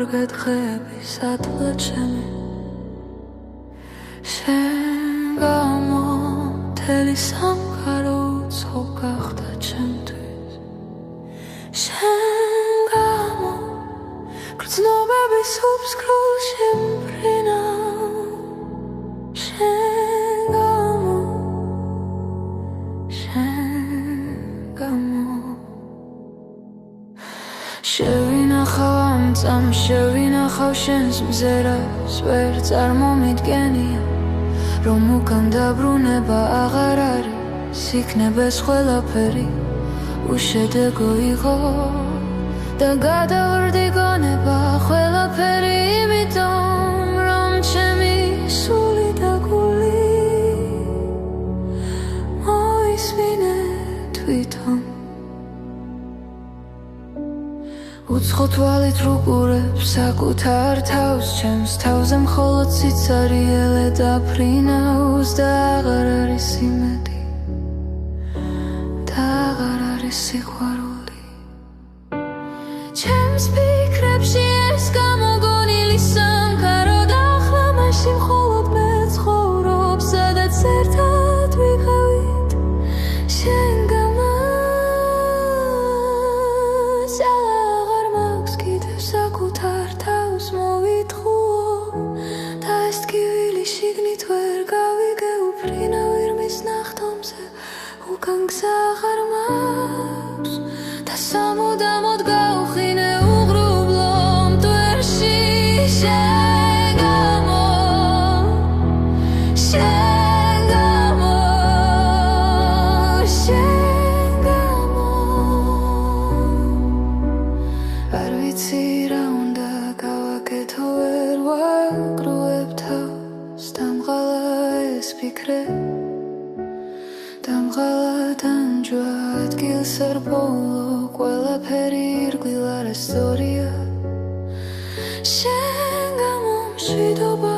კარგად ხები სადღა ჩემი შენ გამო მთელი სამყარო უცხო გახდა ჩემთვის შენ გამო გრძნობების უბსკრულ შემფრინა შენ გამო შევინახავ ამ წამს შევინახავ შენს მზერას ვერ წარმომიდგენია რომ უკან დაბრუნება აღარ არის იქნება ეს ყველაფერი უშედეგო იყო და გადავარდი გონება ყველაფერი იმიტომ რომ ჩემი სული და გული მოისმინე თვითონ უცხო თვალით რუყურებს საკუთარ თავს ჩემს თავზე მხოლოდ სიცარიელე დაფრინავს და აღარ არის იმედი და აღარ არის სიყვარული ჩემს ფიქრებში ეს გამოგონილი სამყარო და ახლა მაშინ მხოლოდ მე ცხოვრობ სადაც ერთად ვიყავით შენ საკუთარ თავს მოვითხუო და ეს ტკივილი შიგნით ვერ გავიგე უფრინავ ირმის ნახტომზე უკან გზა აღარ მაქვს და სამუდამოდ გავხინე უღრუბლო მტვერში შენ გამო არ ვიცი რა უნდა გავაკეთო ვერ ვაგროვებ თავს დამღალა ეს ფიქრე დამღალა დამჯვა ადგილს არ ბოლო ყველაფერი ირგვილ არასწორია შენ გამო მშვიდობა